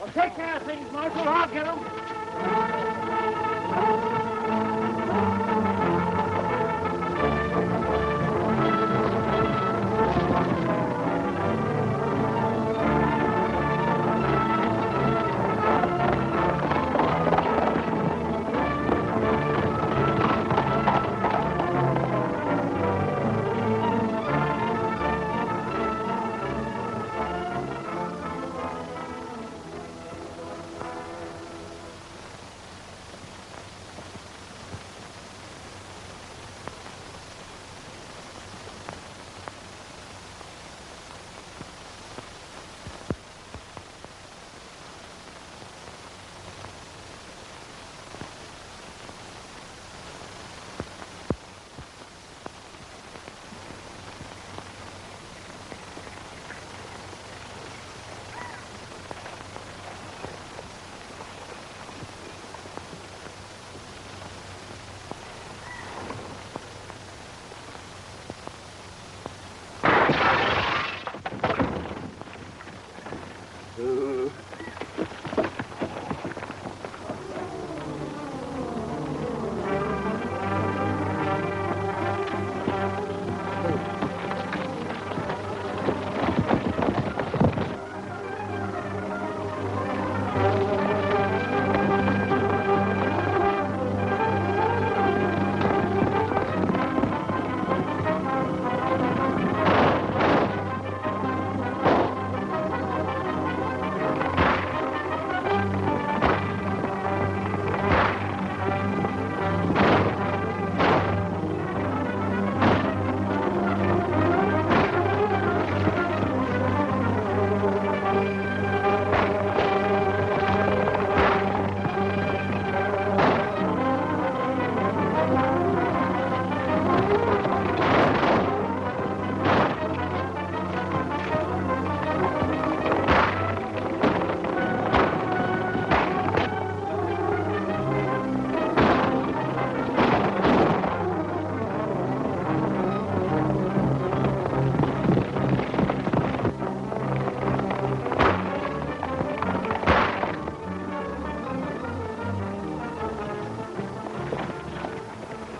Well, take care of things, Marshal. I'll get them.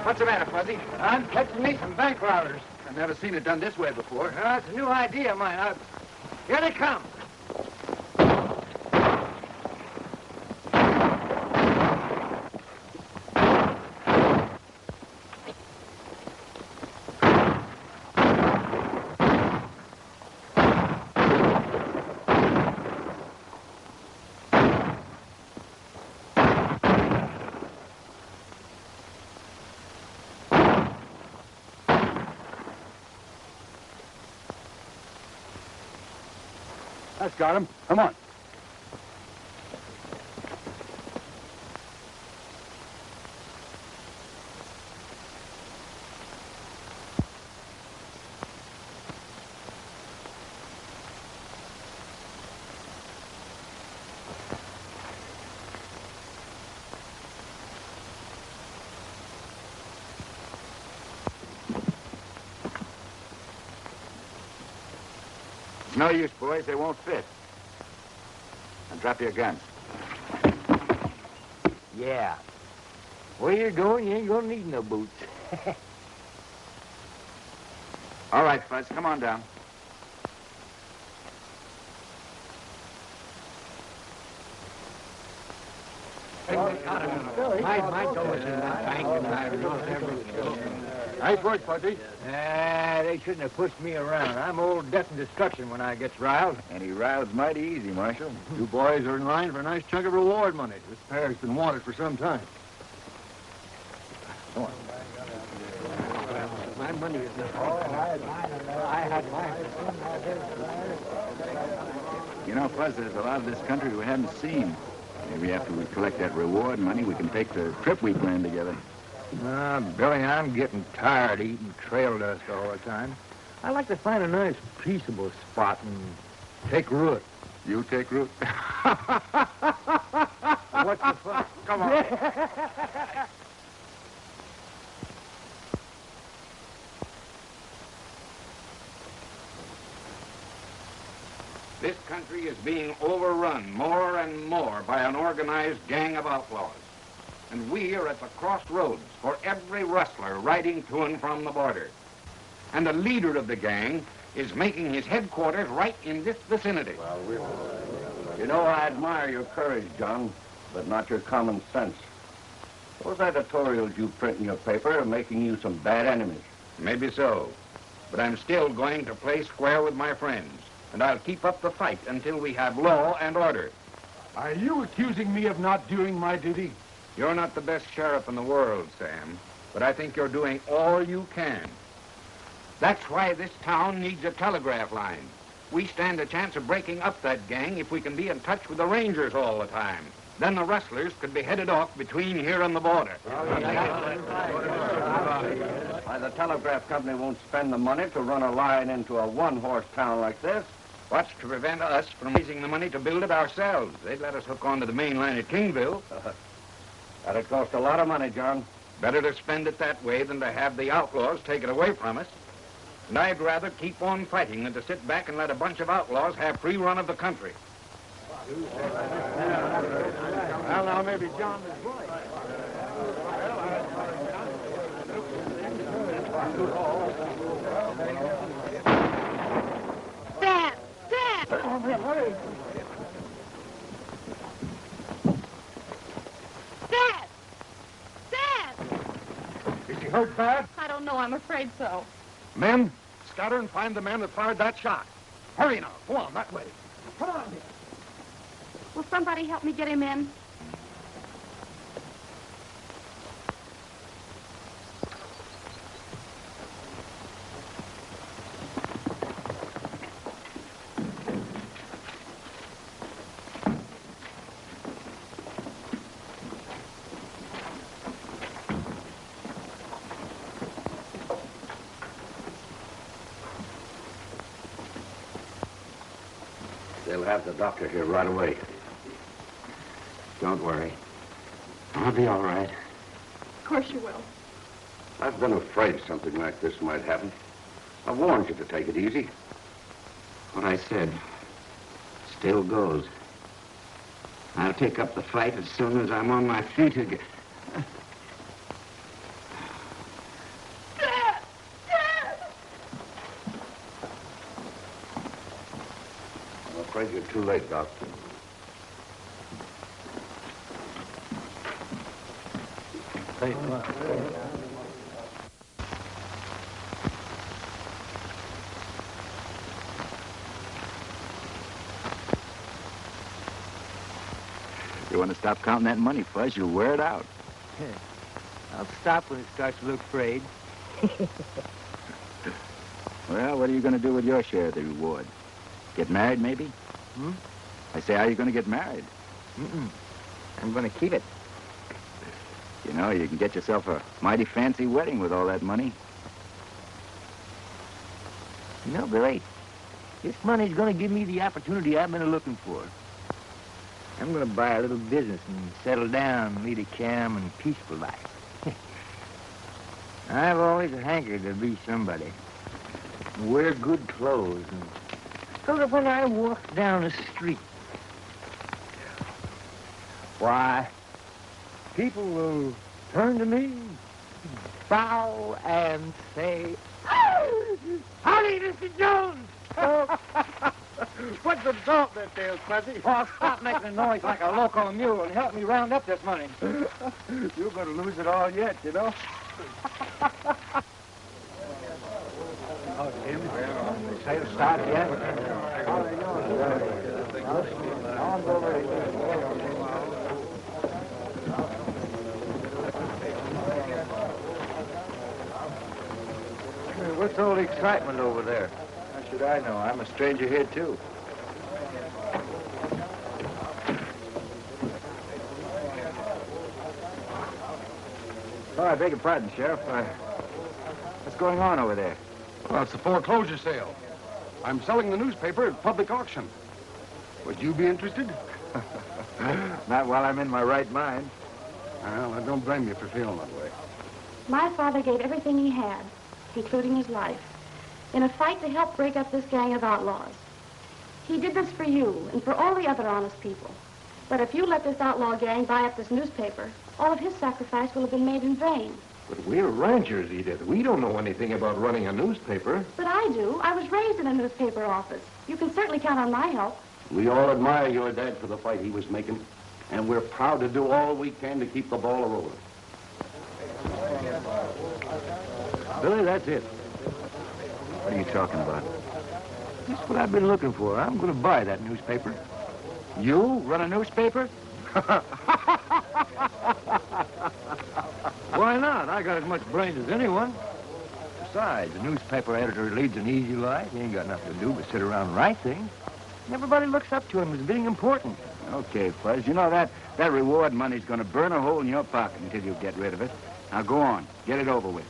What's the matter, Fuzzy? I'm catching me some bank robbers. I've never seen it done this way before. It's a new idea of mine. Here they come. That's got him. Come on. No use, boys. They won't fit. Now drop your guns. Yeah. Where you're going, you ain't gonna need no boots. All right, Fuzz. Come on down. Nice work, Fuzzy. They shouldn't have pushed me around. I'm old death and destruction when I gets riled. And he riles mighty easy, Marshal. You boys are in line for a nice chunk of reward money. This pair's been wanted for some time. Come on. My money is not all. I had mine. You know, Fuzz, there's a lot of this country we haven't seen. Maybe after we collect that reward money, we can take the trip we planned together. Billy, I'm getting tired eating trail dust all the time. I like to find a nice, peaceable spot and take root. You take root? What's the fun? Come on. This country is being overrun more and more by an organized gang of outlaws. And we are at the crossroads for every rustler riding to and from the border. And the leader of the gang is making his headquarters right in this vicinity. You know, I admire your courage, John, but not your common sense. Those editorials you print in your paper are making you some bad enemies. Maybe so, but I'm still going to play square with my friends, and I'll keep up the fight until we have law and order. Are you accusing me of not doing my duty? You're not the best sheriff in the world, Sam, but I think you're doing all you can. That's why this town needs a telegraph line. We stand a chance of breaking up that gang if we can be in touch with the Rangers all the time. Then the rustlers could be headed off between here and the border. Why, the telegraph company won't spend the money to run a line into a one-horse town like this. What's to prevent us from raising the money to build it ourselves? They'd let us hook onto the main line at Kingville. That'd cost a lot of money, John. Better to spend it that way than to have the outlaws take it away from us. And I'd rather keep on fighting than to sit back and let a bunch of outlaws have free run of the country. Well, now, maybe John is right. Dad! Dad! Dad! Dad! Is he hurt bad? I don't know. I'm afraid so. Men, scatter and find the man that fired that shot. Hurry now. Go on, that way. Come on. Will somebody help me get him in? They'll have the doctor here right away. Don't worry. I'll be all right. Of course you will. I've been afraid something like this might happen. I warned you to take it easy. What I said still goes. I'll take up the fight as soon as I'm on my feet again. Dad! Dad! I'm afraid you're too late, Doctor. You want to stop counting that money, Fuzz? You'll wear it out. I'll stop when it starts to look frayed. Well, what are you going to do with your share of the reward? Get married, maybe? I say, how are you going to get married? I'm going to keep it. You know, you can get yourself a mighty fancy wedding with all that money. You know, Billy, this money's going to give me the opportunity I've been looking for. I'm going to buy a little business and settle down and lead a calm and peaceful life. I've always hankered to be somebody. Wear good clothes, and so that when I walk down the street, why, people will turn to me, bow, and say, "Oh, howdy, Mr. Jones!" Put some salt in that tail, Fuzzy. Oh, stop making a noise like a loco mule and help me round up this money. You're going to lose it all yet, you know. Oh, Jim. Say to start yet? What's all the excitement over there? How should I know? I'm a stranger here, too. Oh, I beg your pardon, Sheriff. What's going on over there? Well, it's a foreclosure sale. I'm selling the newspaper at public auction. Would you be interested? Not while I'm in my right mind. Well, I don't blame you for feeling that way. My father gave everything he had, including his life, in a fight to help break up this gang of outlaws. He did this for you and for all the other honest people. But if you let this outlaw gang buy up this newspaper, all of his sacrifice will have been made in vain. But we're ranchers, Edith. We don't know anything about running a newspaper. But I do. I was raised in a newspaper office. You can certainly count on my help. We all admire your dad for the fight he was making, and we're proud to do all we can to keep the ball rolling. Billy, that's it. What are you talking about? That's what I've been looking for. I'm going to buy that newspaper. You run a newspaper? Why not? I got as much brains as anyone. Besides, a newspaper editor leads an easy life. He ain't got nothing to do but sit around and write things. And everybody looks up to him as being important. Okay, Fuzz. You know that reward money's going to burn a hole in your pocket until you get rid of it. Now go on. Get it over with.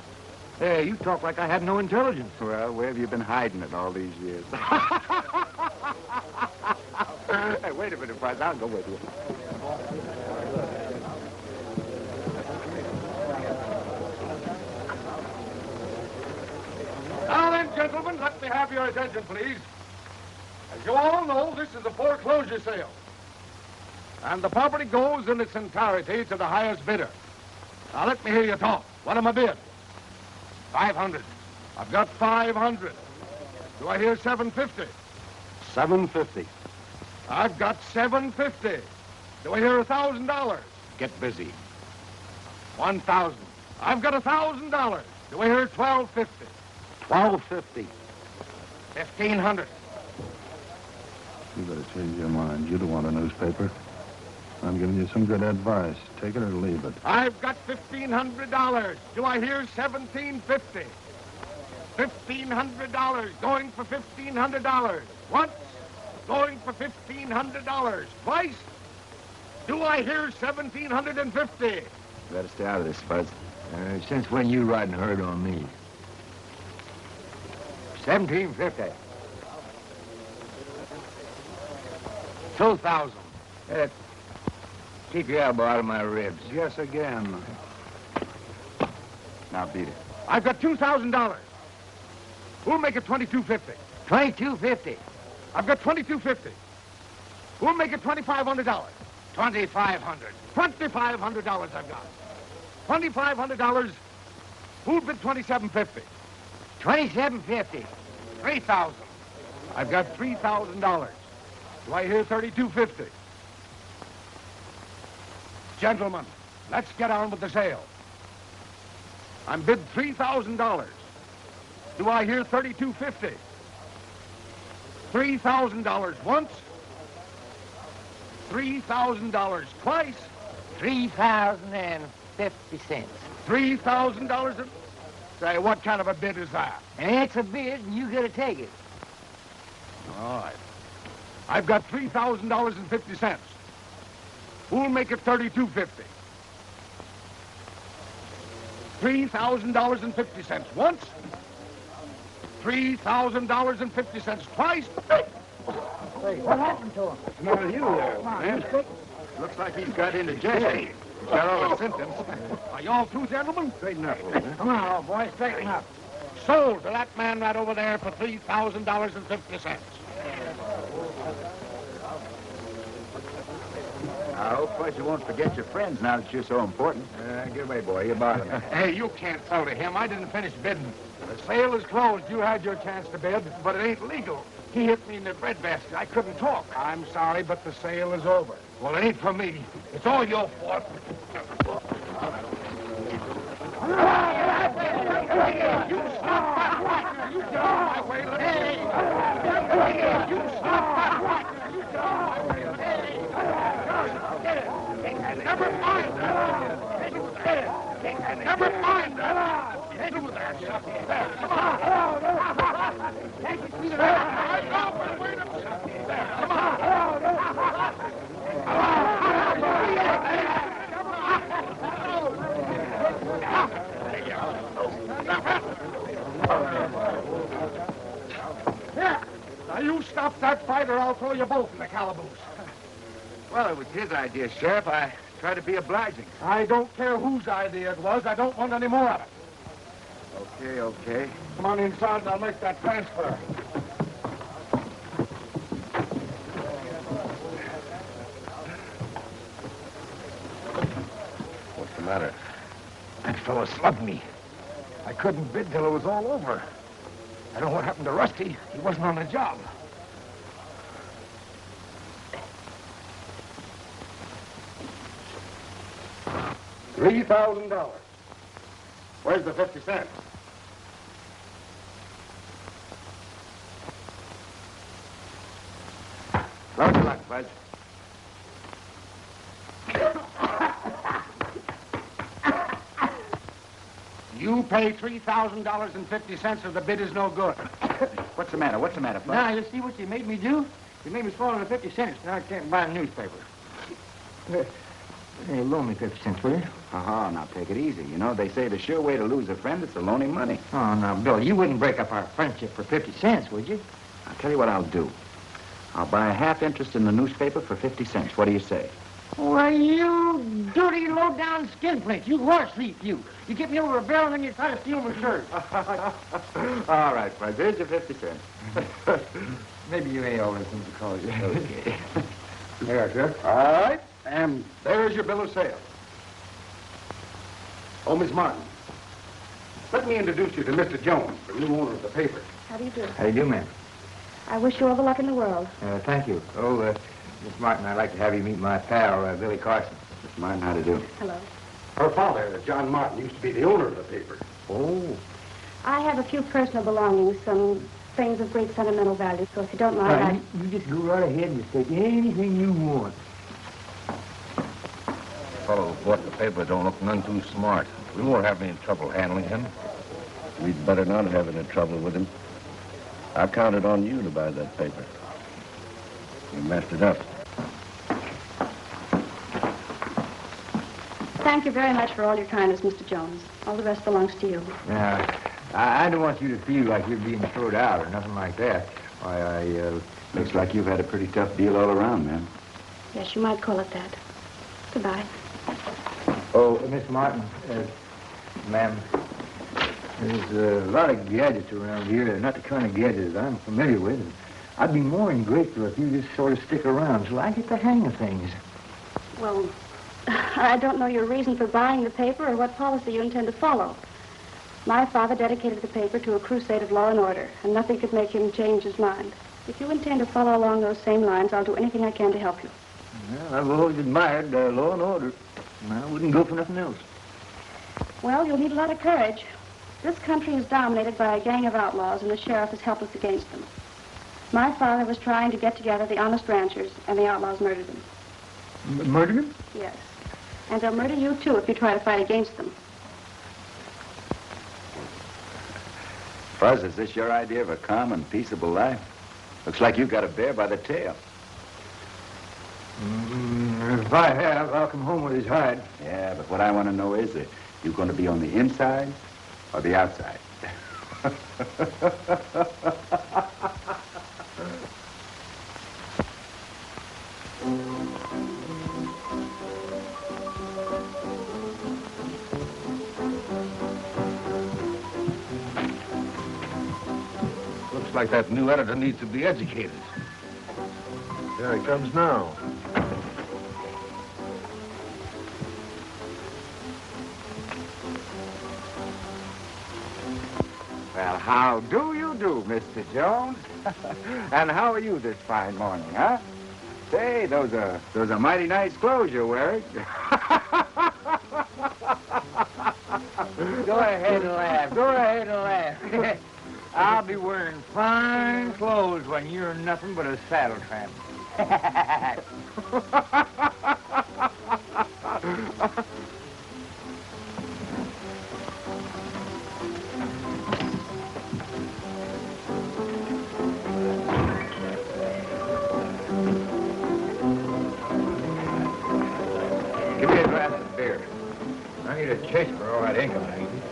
Hey, you talk like I had no intelligence. Well, where have you been hiding it all these years? Hey, wait a minute, Fuzz. I'll go with you. Now then, gentlemen, let me have your attention, please. As you all know, this is a foreclosure sale. And the property goes in its entirety to the highest bidder. Now let me hear you talk. What am I bid? 500. I've got 500. Do I hear 750? 750. I've got 750. Do I hear $1,000? Get busy. 1,000. I've got $1,000. Do I hear 1,250? 1250. 1,500. You better change your mind. You don't want a newspaper. I'm giving you some good advice. Take it or leave it. I've got $1,500. Do I hear 1,750? $1,500. Going for $1,500. Once. Going for $1,500. Twice. Do I hear 1,750? You better stay out of this, Fuzz. Since when you riding herd on me? 1,750. 2,000. Keep your elbow out of my ribs. Yes, again. Now beat it. I've got $2,000. Who'll make it 2,250? 2,250. I've got 2,250. Who'll make it $2,500? 2,500. $2,500 I've got. $2,500. Who'll bid 2,750? 2,750. 3,000. I've got $3,000. Do I hear 3,250? Gentlemen, let's get on with the sale. I'm bid $3,000. Do I hear 3,250? $3,000 once. $3,000 twice. 3,050 cents. $3,000 and... Say, what kind of a bid is that? And it's a bid, and you gotta take it. All right. I've got $3,000.50. Who'll make it 3,250? $3,000.50 once. $3,000.50 twice. Hey, what happened to him? What's the matter with you there, man? Looks like he's got indigestion. He's got all the symptoms. Are you all through, gentlemen? Straighten up, old man. Come on, old boy, straighten up. Sold to that man right over there for $3,000.50. I hope, Fuzz, you won't forget your friends now that you're so important. Give away, boy. You're bothering me. Hey, you can't sell to him. I didn't finish bidding. The sale is closed. You had your chance to bid, but it ain't legal. He hit me in the breadbasket. I couldn't talk. I'm sorry, but the sale is over. Well, it ain't for me. It's all your fault. You stop that right. You get out of my way. You stop that right. You get out of my way. Never mind that. Never mind that. Do that. There, come on. There, I know, but wait a minute. There, come on. Now you stop that fight or I'll throw you both in the calaboose. Well, it was his idea, Sheriff. I tried to be obliging. I don't care whose idea it was. I don't want any more of it. Okay, okay. Come on inside and I'll make that transfer. matter? That fellow slugged me. I couldn't bid till it was all over. I don't know what happened to Rusty. He wasn't on the job. $3,000. Where's the 50 cents? Load your luck, Fuzz. You pay $3,000.50 or the bid is no good. What's the matter? What's the matter, Fuzz? Now, you see what you made me do? You made me swallow the 50 cents. Now I can't buy a newspaper. Hey, loan me 50 cents, will you? Now take it easy. You know, they say the sure way to lose a friend is to loan him money. Oh, now, Bill, you wouldn't break up our friendship for 50 cents, would you? I'll tell you what I'll do. I'll buy a half interest in the newspaper for 50 cents. What do you say? Why, you dirty, low-down skinflint. You horse thief, you. You get me over a barrel and then you try to steal my shirt. All right, Fuzz. Here's your 50 cents. Maybe you ain't all this to call you. Okay. There, sir. All right. And there's your bill of sale. Oh, Miss Martin, let me introduce you to Mr. Jones, the new owner of the paper. How do you do? How do you do, ma'am? I wish you all the luck in the world. Thank you. Oh, Miss Martin, I'd like to have you meet my pal, Billy Carson. Miss Martin, how to do? Hello. Her father, John Martin, used to be the owner of the paper. Oh. I have a few personal belongings, some things of great sentimental value, so if you don't mind, You just go right ahead and just take anything you want. The fellow who bought the paper don't look none too smart. We won't have any trouble handling him. We'd better not have any trouble with him. I counted on you to buy that paper. You messed it up. Thank you very much for all your kindness, Mr. Jones. All the rest belongs to you. Now, I don't want you to feel like you're being thrown out or nothing like that. Why, Looks like you've had a pretty tough deal all around, man. Yes, you might call it that. Goodbye. Oh, Miss Martin, ma'am, there's a lot of gadgets around here. They're not the kind of gadgets I'm familiar with. And I'd be more than grateful if you just sort of stick around so I get the hang of things. Well, I don't know your reason for buying the paper or what policy you intend to follow. My father dedicated the paper to a crusade of law and order, and nothing could make him change his mind. If you intend to follow along those same lines, I'll do anything I can to help you. Well, I've always admired law and order. I wouldn't go for nothing else. Well, you'll need a lot of courage. This country is dominated by a gang of outlaws, and the sheriff is helpless against them. My father was trying to get together the honest ranchers, and the outlaws murdered them. Murdered him? Yes. And they'll murder you, too, if you try to fight against them. Fuzz, is this your idea of a calm and peaceable life? Looks like you got a bear by the tail. If I have, I'll come home with his hide. Yeah, but what I want to know is, you going to be on the inside or the outside? Looks like that new editor needs to be educated. There he comes now. Well, how do you do, Mr. Jones? And how are you this fine morning, huh? Say, those are mighty nice clothes you're wearing. Go ahead and laugh. Go ahead and laugh. I'll be wearing fine clothes when you're nothing but a saddle tramp. Give me a glass of beer. I need a chase for all that ink I'm eating.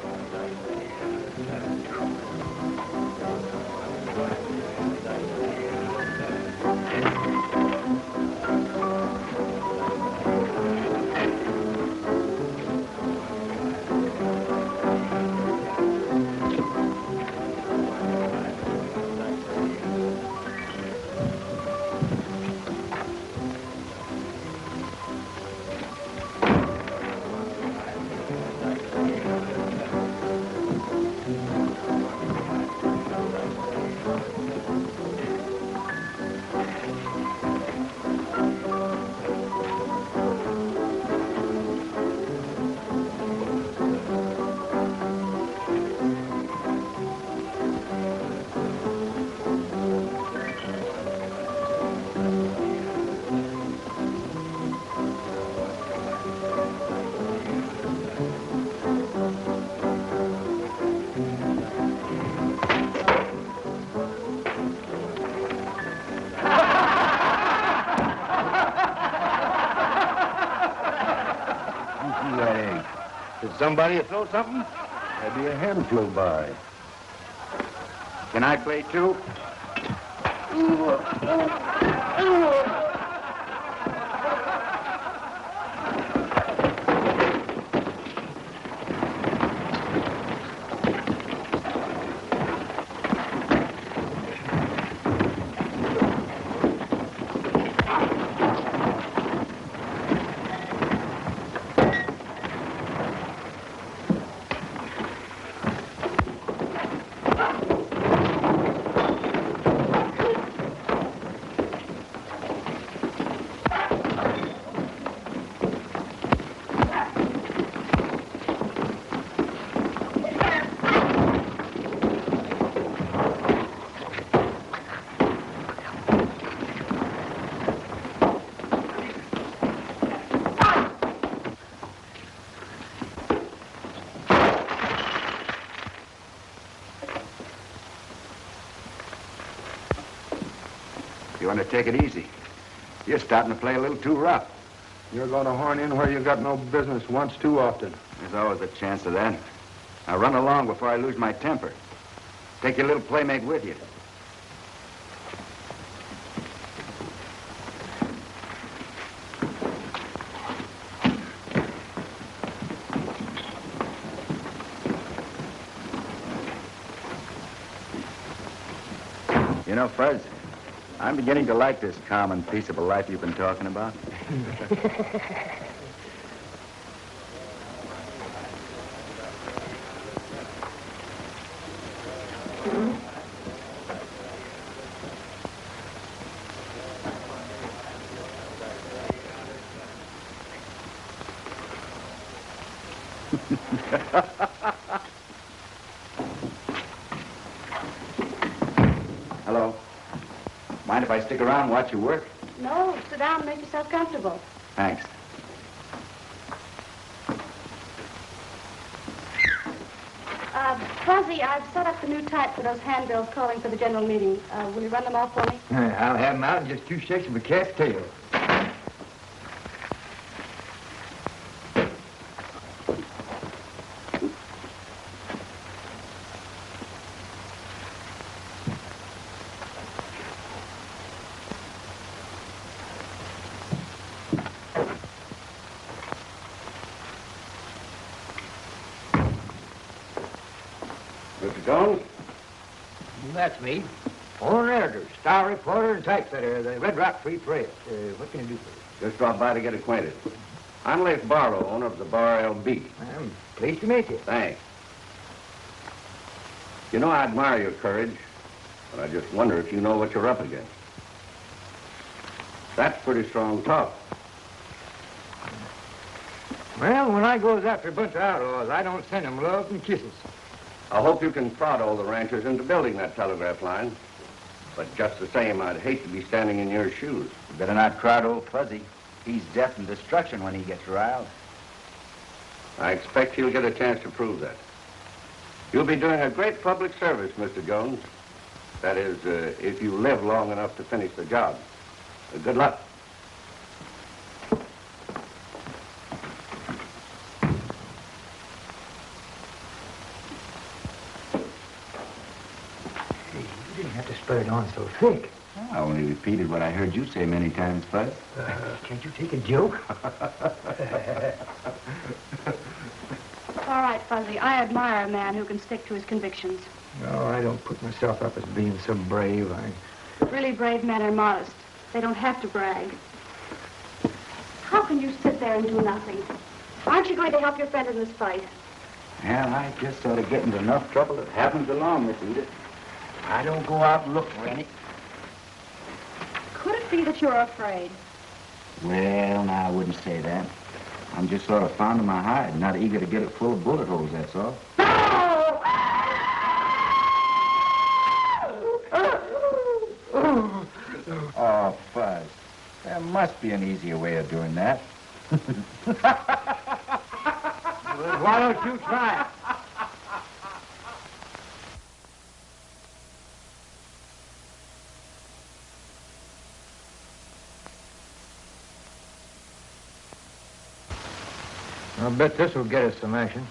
that egg. Did somebody throw something? Maybe a hen flew by. Can I play too? You want to take it easy. You're starting to play a little too rough. You're going to horn in where you got no business once too often. There's always a chance of that. Now run along before I lose my temper. Take your little playmate with you. You know, Fuzz, I'm beginning to like this calm and peaceable life you've been talking about. Hello. Mind if I stick around and watch you work? No, sit down and make yourself comfortable. Thanks. Fuzzy, I've set up the new type for those handbills calling for the general meeting. Will you run them off for me? I'll have them out in just 2 shakes of a cat's tail. Mr. Jones? That's me. Foreign editor, star reporter, and typesetter, the Red Rock Free Press. What can I do for you? Just dropped by to get acquainted. I'm Lafe Barlow, owner of the Bar LB. I'm pleased to meet you. Thanks. You know, I admire your courage, but I just wonder if you know what you're up against. That's pretty strong talk. Well, when I goes after a bunch of outlaws, I don't send them love and kisses. I hope you can prod all the ranchers into building that telegraph line. But just the same, I'd hate to be standing in your shoes. You better not crowd old Fuzzy. He's death and destruction when he gets riled. I expect he'll get a chance to prove that. You'll be doing a great public service, Mr. Jones. That is, if you live long enough to finish the job. Good luck. You didn't have to spread it on so thick. I only repeated what I heard you say many times, Fuzz. Can't you take a joke? All right, Fuzzy, I admire a man who can stick to his convictions. No, I don't put myself up as being so brave. Really brave men are modest. They don't have to brag. How can you sit there and do nothing? Aren't you going to help your friend in this fight? Well, I just sort of get into enough trouble that happens along, Miss Edith. I don't go out and look for any. Could it be that you're afraid? Well, no, I wouldn't say that. I'm just sort of fond of my hide, not eager to get it full of bullet holes, that's all. Oh, Fuzz. There must be an easier way of doing that. Well, why don't you try it? I'll bet this will get us some action.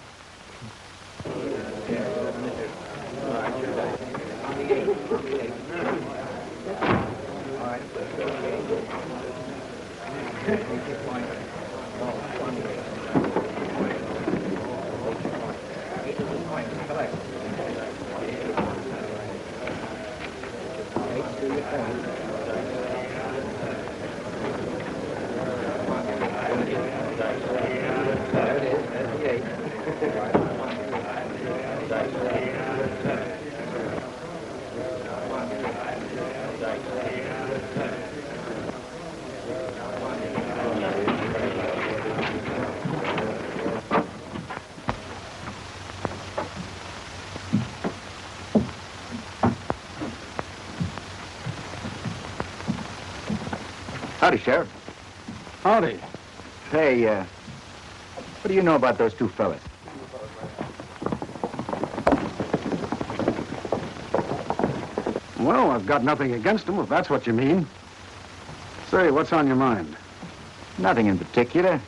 Howdy, Sheriff. Howdy. Hey, what do you know about those two fellas? Well, I've got nothing against them, if that's what you mean. Say, what's on your mind? Nothing in particular.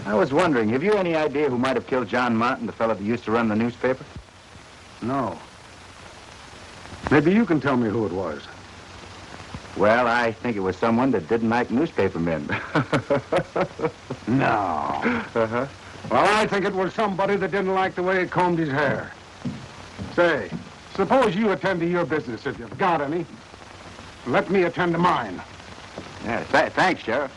I was wondering, have you any idea who might have killed John Martin, the fellow that used to run the newspaper? No. Maybe you can tell me who it was. Well, I think it was someone that didn't like newspapermen. No. Uh-huh. Well, I think it was somebody that didn't like the way he combed his hair. Say, suppose you attend to your business if you've got any. Let me attend to mine. Yeah, thanks, Sheriff.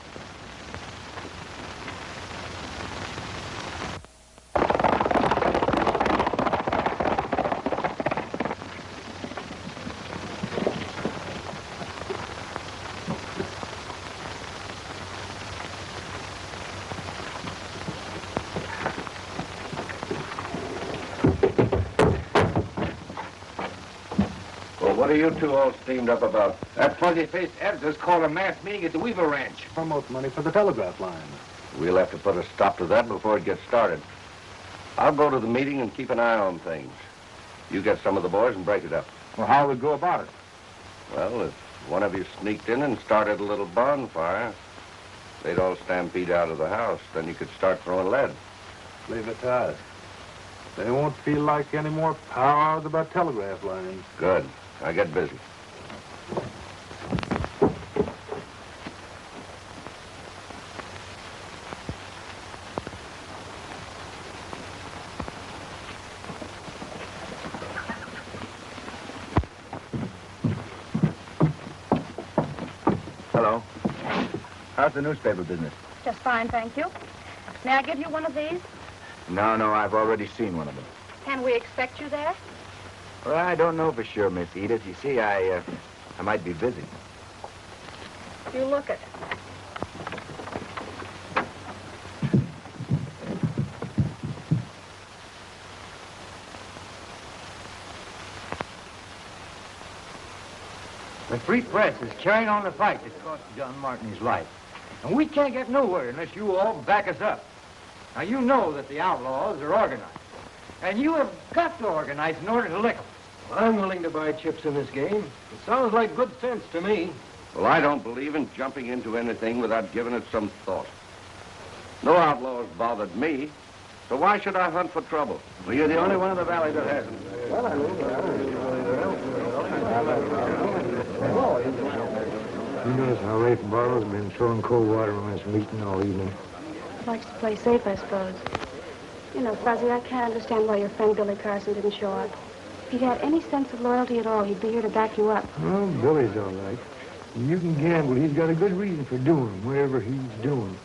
What are you two all steamed up about? That fuzzy-faced editor's called a mass meeting at the Weaver Ranch. Promote money for the telegraph line. We'll have to put a stop to that before it gets started. I'll go to the meeting and keep an eye on things. You get some of the boys and break it up. Well, how would we go about it? Well, if one of you sneaked in and started a little bonfire, they'd all stampede out of the house. Then you could start throwing lead. Leave it to us. They won't feel like any more power about telegraph lines. Good. I get busy. Hello. How's the newspaper business? Just fine, thank you. May I give you one of these? No, I've already seen one of them. Can we expect you there? Well, I don't know for sure, Miss Edith. You see, I might be busy. You look it. The Free Press is carrying on the fight that cost John Martin his life. And we can't get nowhere unless you all back us up. Now, you know that the outlaws are organized. And you have got to organize in order to lick them. Well, I'm willing to buy chips in this game. It sounds like good sense to me. Well, I don't believe in jumping into anything without giving it some thought. No outlaws bothered me, so why should I hunt for trouble? Well, you're the only one in the valley that hasn't. You notice how Lafe Barlow's been throwing cold water on this meeting all evening. Likes to play safe, I suppose. You know, Fuzzy, I can't understand why your friend Billy Carson didn't show up. If he'd had any sense of loyalty at all, he'd be here to back you up. Well, Billy's all right. You can gamble he's got a good reason for doing whatever he's doing.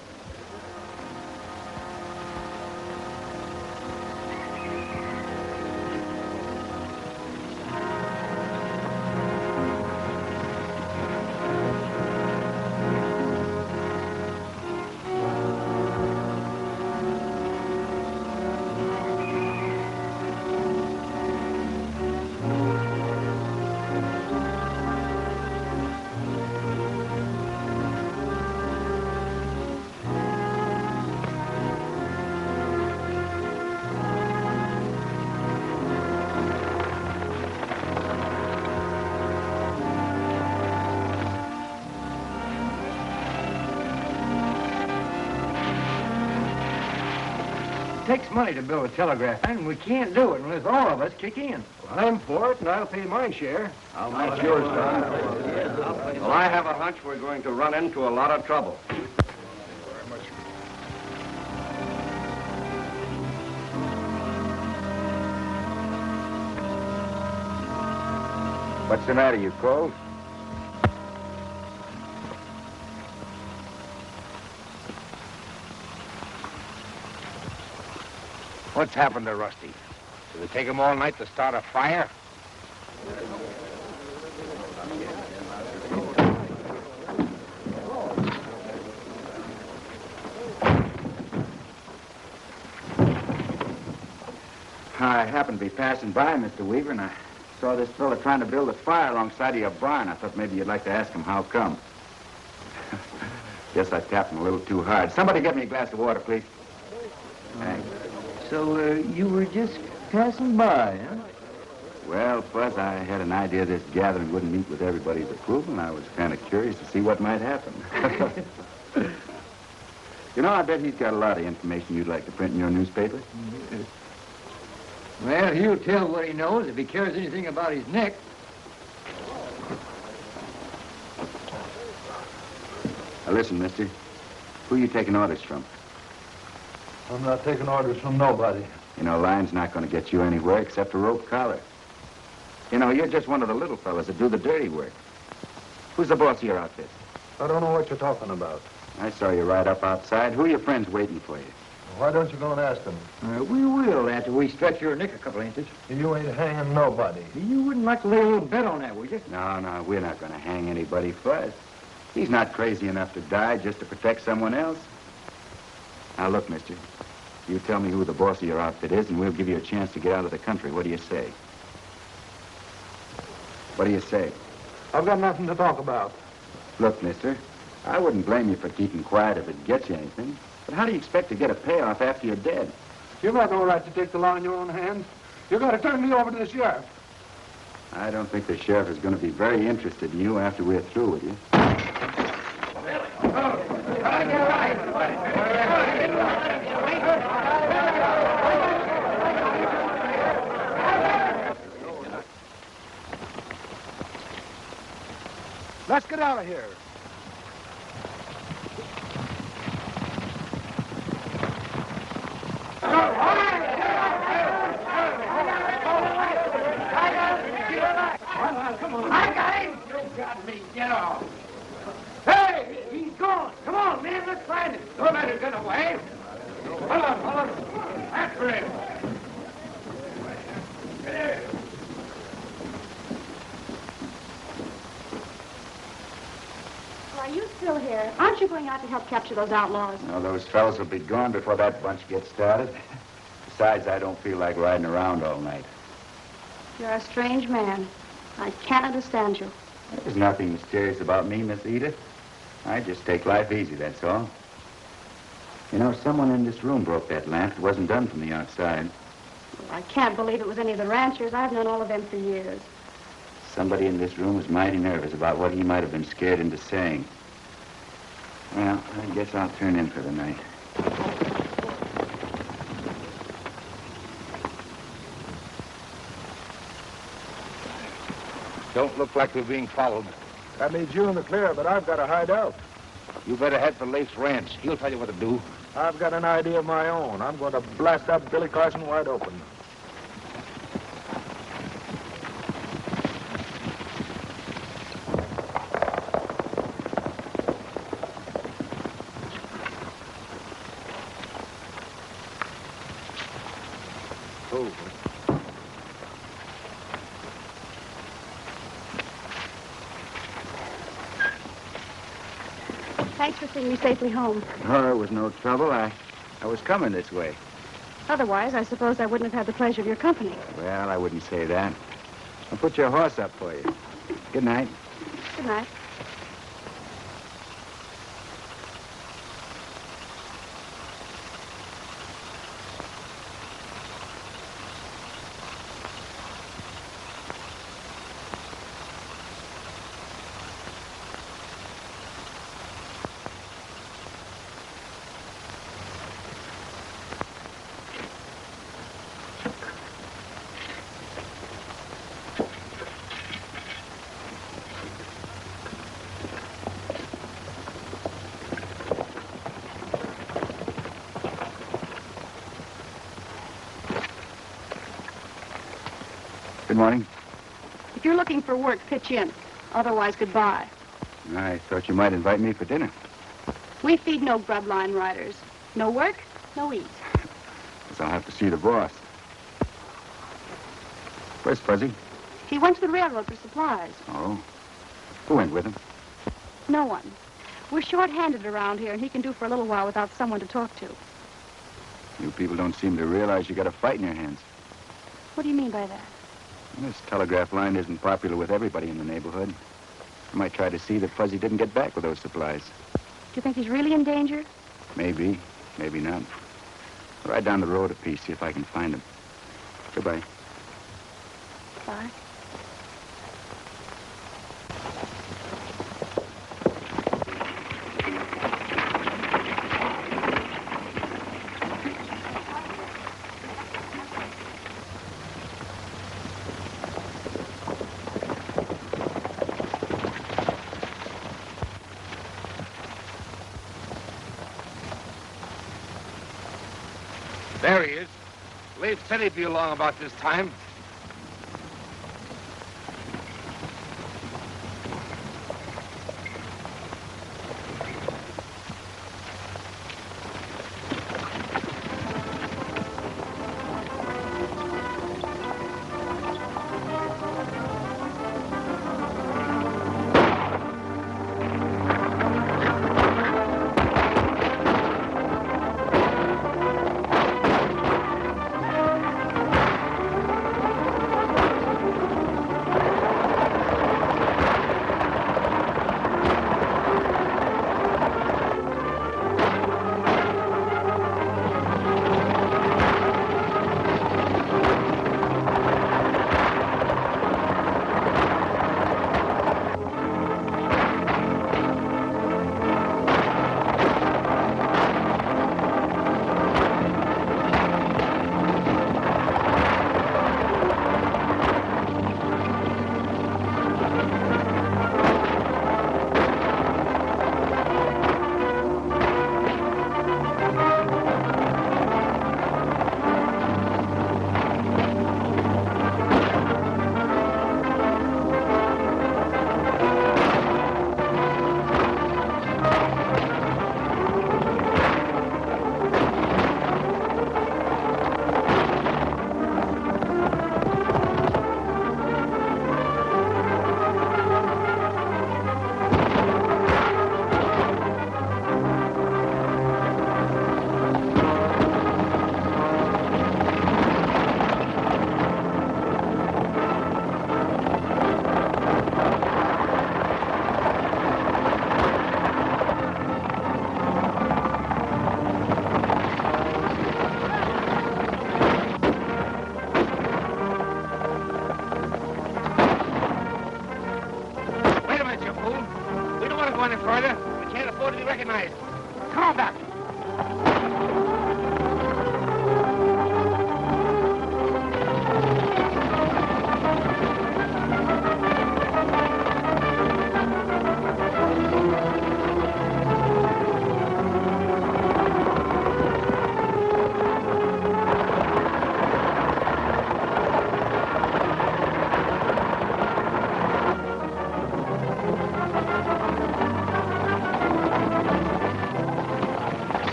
takes money to build a telegraph line, and we can't do it unless all of us kick in. Well, I'm for it, and I'll pay my share. I'll make yours, Don. Well, I have a hunch we're going to run into a lot of trouble. What's the matter, you cold? What's happened to Rusty? Did it take him all night to start a fire? I happened to be passing by, Mr. Weaver, and I saw this fella trying to build a fire alongside of your barn. I thought maybe you'd like to ask him how come. Guess I tapped him a little too hard. Somebody get me a glass of water, please. Thanks. So, you were just passing by, huh? Well, Fuzz, I had an idea this gathering wouldn't meet with everybody's approval, and I was kind of curious to see what might happen. You know, I bet he's got a lot of information you'd like to print in your newspaper. Well, he'll tell what he knows if he cares anything about his neck. Now, listen, mister. Who you taking orders from? I'm not taking orders from nobody. You know, lying's not going to get you anywhere except a rope collar. You know, you're just one of the little fellas that do the dirty work. Who's the boss of your outfit? I don't know what you're talking about. I saw you right up outside. Who are your friends waiting for you? Why don't you go and ask them? We will after we stretch your neck a couple inches. You ain't hanging nobody. You wouldn't like to lay a little bet on that, would you? No, we're not going to hang anybody, Fuzz. He's not crazy enough to die just to protect someone else. Now, look, mister. You tell me who the boss of your outfit is, and we'll give you a chance to get out of the country. What do you say? What do you say? I've got nothing to talk about. Look, mister, I wouldn't blame you for keeping quiet if it gets you anything. But how do you expect to get a payoff after you're dead? You've got no right to take the law in your own hands. You've got to turn me over to the sheriff. I don't think the sheriff is going to be very interested in you after we're through with you. Let's get out of here. I got him! You got me. Get off. Hey, he's gone. Come on, man, let's find him. Don't let him get away. Hold on. After him. Are you still here? Aren't you going out to help capture those outlaws? Now, those fellas will be gone before that bunch gets started. Besides, I don't feel like riding around all night. You're a strange man. I can't understand you. There's nothing mysterious about me, Miss Edith. I just take life easy, that's all. You know, someone in this room broke that lamp. It wasn't done from the outside. I can't believe it was any of the ranchers. I've known all of them for years. Somebody in this room was mighty nervous about what he might have been scared into saying. Well, I guess I'll turn in for the night. Don't look like we're being followed. That leaves you in the clear, but I've got to hide out. You better head for Lafe's ranch. He'll tell you what to do. I've got an idea of my own. I'm going to blast up Billy Carson wide open. Thanks for seeing me safely home. Oh, it was no trouble. I was coming this way. Otherwise, I suppose I wouldn't have had the pleasure of your company. Well, I wouldn't say that. I'll put your horse up for you. Good night. Good night. Good morning. If you're looking for work, pitch in. Otherwise, goodbye. I thought you might invite me for dinner. We feed no grub line riders. No work, no eat. Guess I'll have to see the boss. Where's Fuzzy? He went to the railroad for supplies. Oh. Who went with him? No one. We're short-handed around here, and he can do for a little while without someone to talk to. You people don't seem to realize you got a fight in your hands. What do you mean by that? This telegraph line isn't popular with everybody in the neighborhood. I might try to see that Fuzzy didn't get back with those supplies. Do you think he's really in danger? Maybe, maybe not. I'll ride down the road a piece, see if I can find him. Goodbye. Bye. There he is. Lafe said he'd be along about this time.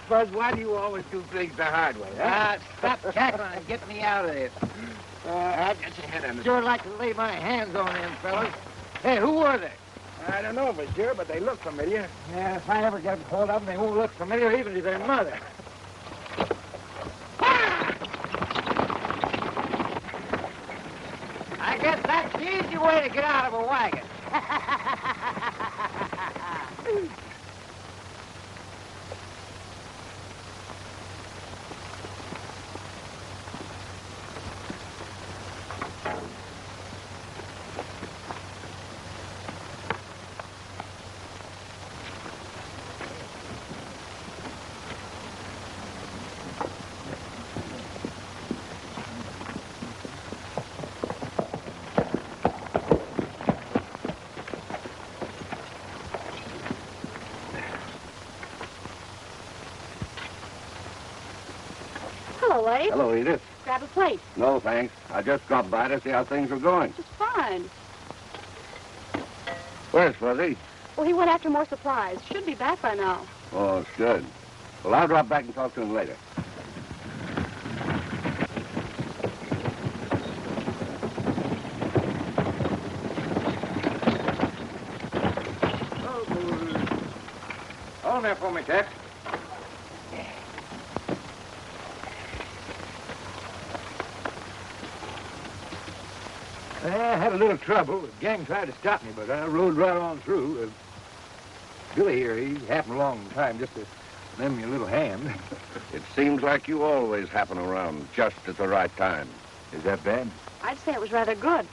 Fuzz, why do you always do things the hard way, huh? Stop cackling and get me out of this. I'll get your head on it. Sure like to lay my hands on them fellas. Hey, who were they? I don't know for sure, but they look familiar. Yeah, if I ever get hold of them, they won't look familiar even to their mother. I guess that's the easy way to get out of a wagon. Lafe. Hello, Edith. Grab a plate. No, thanks. I just dropped by to see how things were going. Just fine. Where's Fuzzy? Well, he went after more supplies. Should be back by now. Oh, it's good. Well, I'll drop back and talk to him later. Hold there for me, Tex. I had a little trouble. The gang tried to stop me, but I rode right on through. Billy here, he happened along in time just to lend me a little hand. It seems like you always happen around just at the right time. Is that bad? I'd say it was rather good.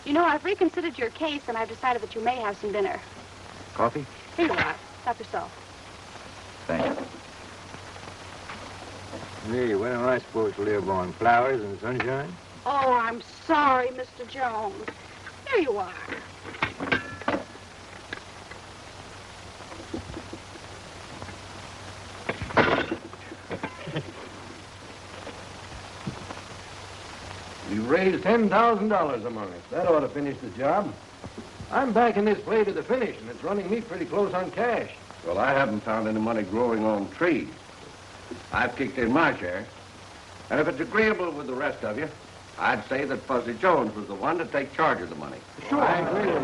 You know, I've reconsidered your case, and I've decided that you may have some dinner. Coffee? Here you are. Help yourself. Thanks. Hey, when am I supposed to live on flowers and sunshine? Oh, I'm sorry, Mr. Jones. Here you are. You raised $10,000 among us. That ought to finish the job. I'm backing this play to the finish, and it's running me pretty close on cash. Well, I haven't found any money growing on trees. I've kicked in my share. And if it's agreeable with the rest of you, I'd say that Fuzzy Jones was the one to take charge of the money. Sure. I agree with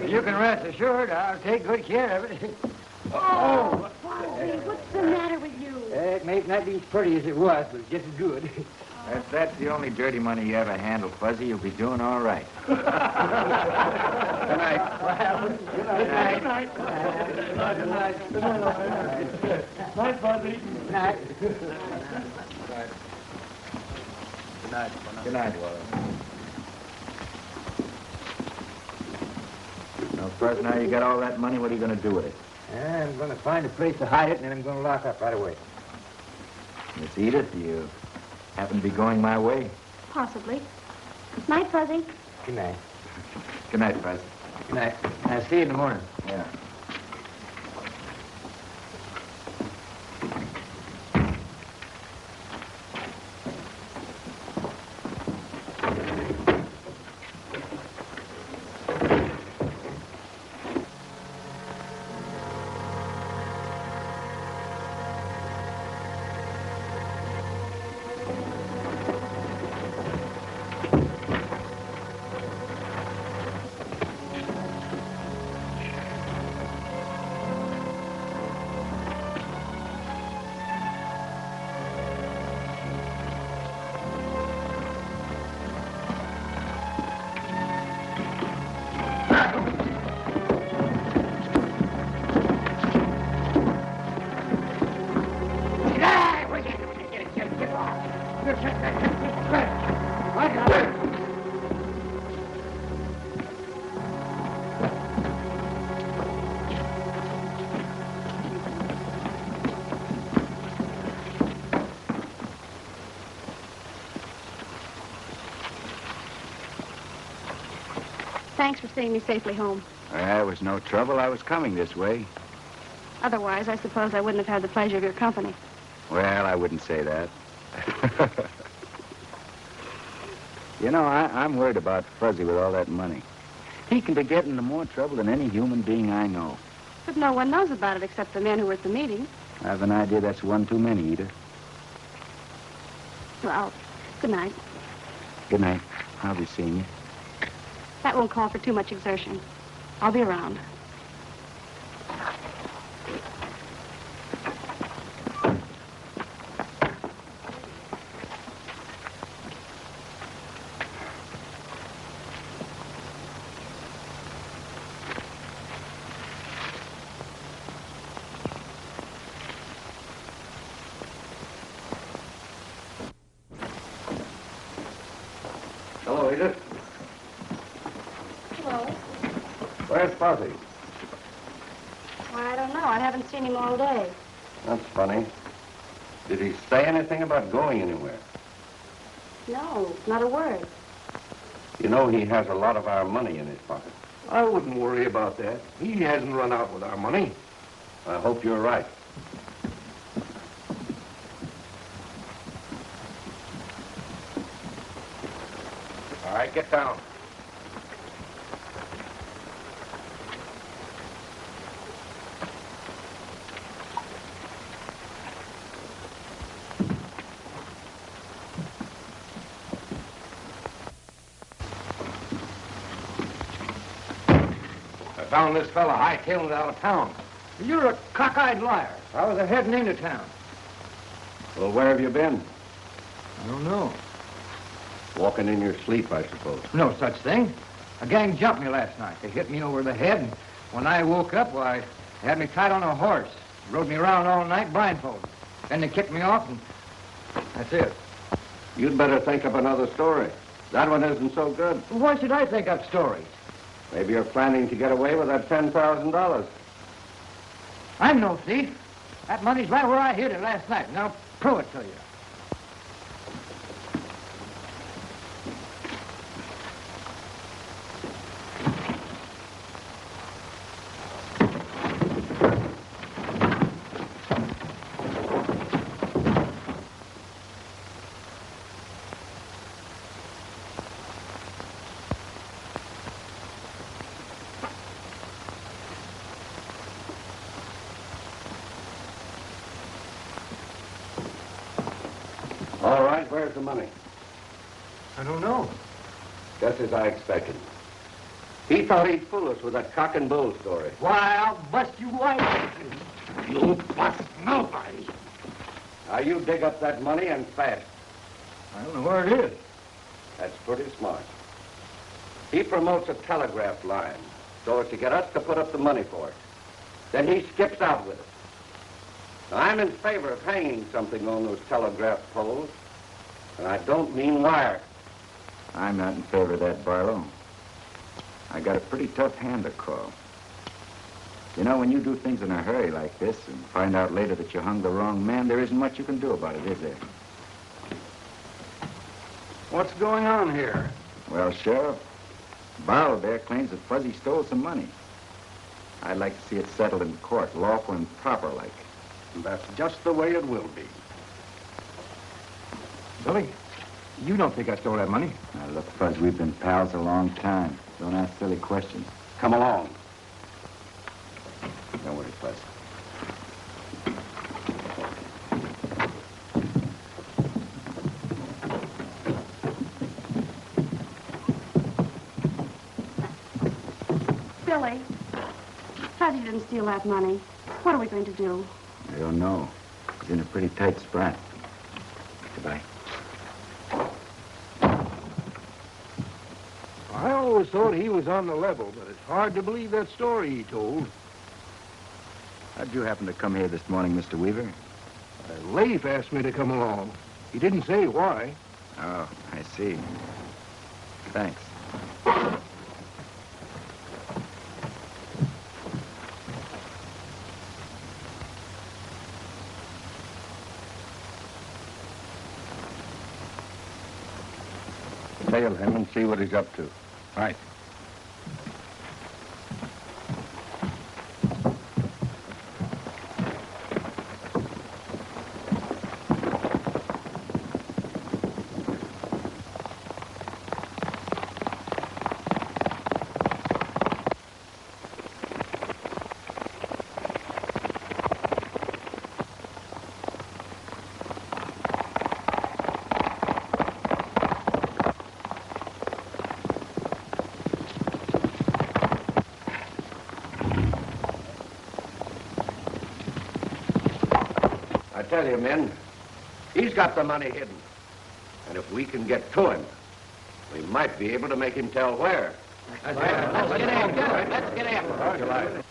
you. You can rest assured I'll take good care of it. Oh, Fuzzy, what's the matter with you? It may not be as pretty as it was, but just as good. If that's the only dirty money you ever handled, Fuzzy, you'll be doing all right. Good night. Good night. Good night. Good night. Good night. Night, Fuzzy. Good night. Good night. Good night, Wallace. Now, Fuzz, now you got all that money, what are you going to do with it? I'm going to find a place to hide it, and then I'm going to lock up right away. Miss Edith, do you happen to be going my way? Possibly. Night, Fuzzy. Good night. Good night, Fuzz. Good night. I'll see you in the morning. Yeah. Thanks for seeing me safely home. There was no trouble. I was coming this way. Otherwise, I suppose I wouldn't have had the pleasure of your company. Well, I wouldn't say that. You know, I'm worried about Fuzzy with all that money. He can be getting into more trouble than any human being I know. But no one knows about it except the men who were at the meeting. I have an idea that's one too many, Edith. Well, good night. Good night. I'll be seeing you. That won't call for too much exertion. I'll be around. Hello, Edith. Hello. Where's Fuzzy? Why, I don't know. I haven't seen him all day. That's funny. Did he say anything about going anywhere? No, not a word. You know he has a lot of our money in his pocket. I wouldn't worry about that. He hasn't run out with our money. I hope you're right. right, get down. I found this fella hightailing it out of town. You're a cockeyed liar. I was heading into town. Well, where have you been? I don't know. Walking in your sleep, I suppose. No such thing. A gang jumped me last night. They hit me over the head, and when I woke up, why, they had me tied on a horse. Rode me around all night blindfolded. Then they kicked me off, and that's it. You'd better think up another story. That one isn't so good. Why should I think up stories? Maybe you're planning to get away with that $10,000. I'm no thief. That money's right where I hid it last night, and I'll prove it to you. All right, where's the money? I don't know. Just as I expected. He thought he'd fool us with that cock and bull story. Why, I'll bust you wide. You bust nobody. Now, you dig up that money and fast. I don't know where it is. That's pretty smart. He promotes a telegraph line so as to get us to put up the money for it. Then he skips out with it. Now, I'm in favor of hanging something on those telegraph poles, and I don't mean wire. I'm not in favor of that, Barlow. I got a pretty tough hand to call. You know, when you do things in a hurry like this and find out later that you hung the wrong man, there isn't much you can do about it, is there? What's going on here? Well, Sheriff, Barlow there claims that Fuzzy stole some money. I'd like to see it settled in court, lawful and proper like. That's just the way it will be. Billy, you don't think I stole that money? Now, look, Fuzz, we've been pals a long time. Don't ask silly questions. Come along. Don't worry, Fuzz. Billy, Fuzzy didn't steal that money. What are we going to do? I don't know. He's in a pretty tight spot. Goodbye. I always thought he was on the level, but it's hard to believe that story he told. How'd you happen to come here this morning, Mr. Weaver? Lafe asked me to come along. He didn't say why. Oh, I see. Thanks. Tail him and see what he's up to. Right. I tell you, men, he's got the money hidden. And if we can get to him, we might be able to make him tell where. Let's get after it. Let's get after it.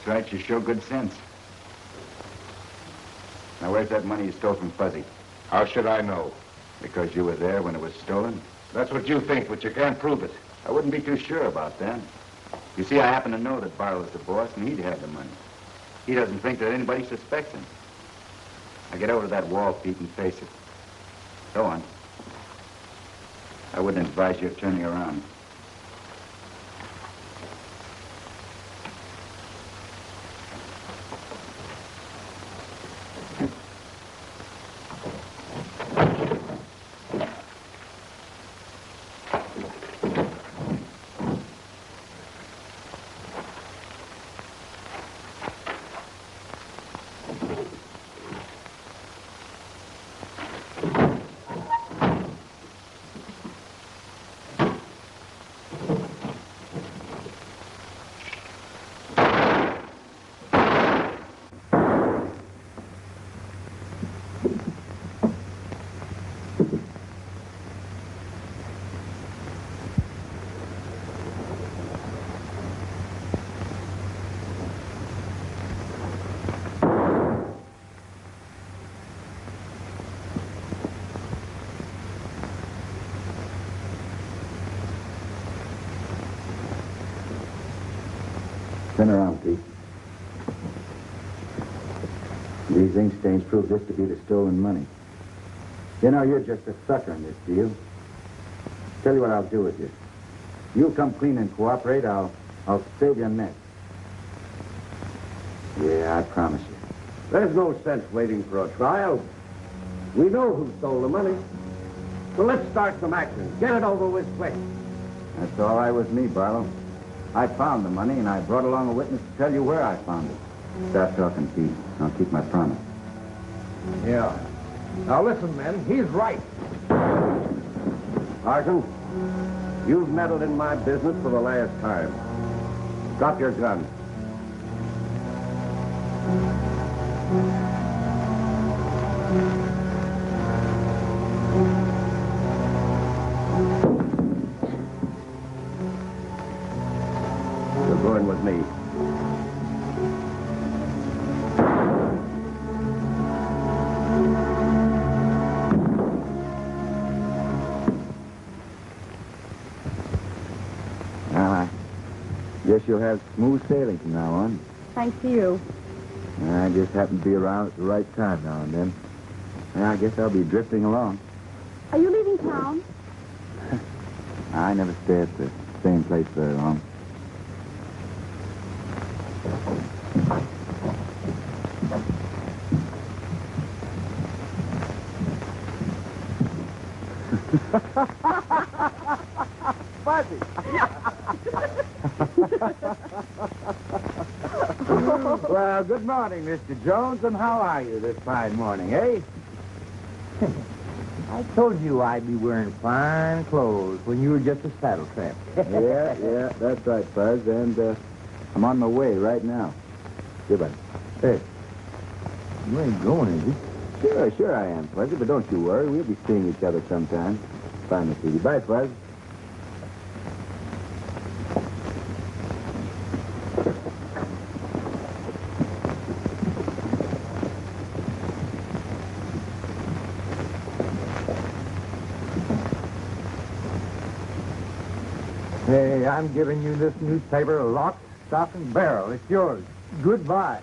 That's right. You show good sense. Now, where's that money you stole from Fuzzy? How should I know? Because you were there when it was stolen? That's what you think, but you can't prove it. I wouldn't be too sure about that. You see, I happen to know that Barlow's the boss, and he'd have the money. He doesn't think that anybody suspects him. Now, get over to that wall, Pete, and face it. Go on. I wouldn't advise you of turning around. Turn around, Pete. These ink stains prove this to be the stolen money. You know, you're just a sucker in this deal. Tell you what I'll do with you. You come clean and cooperate, I'll save your neck. Yeah, I promise you. There's no sense waiting for a trial. We know who stole the money. So let's start some action. Get it over with quick. That's all right with me, Barlow. I found the money, and I brought along a witness to tell you where I found it. Stop talking, Pete. I'll keep my promise. Yeah. Now listen, men, he's right. Carson, you've meddled in my business for the last time. Drop your gun. You're going with me. I guess you'll have smooth sailing from now on. Thanks to you. I just happen to be around at the right time now and then. I guess I'll be drifting along. Are you leaving town? I never stay at the same place very long. Fuzzy. Well, good morning, Mr. Jones, and how are you this fine morning, eh? I told you I'd be wearing fine clothes when you were just a saddle tramp. Yeah, that's right, Fuzz, and I'm on my way right now. Goodbye. Hey, you ain't going, is you? Sure I am, Fuzzy, but don't you worry. We'll be seeing each other sometime. Bye, Miss Edie. Bye, Fuzz. Hey, I'm giving you this newspaper lock, stock, and barrel. It's yours. Goodbye.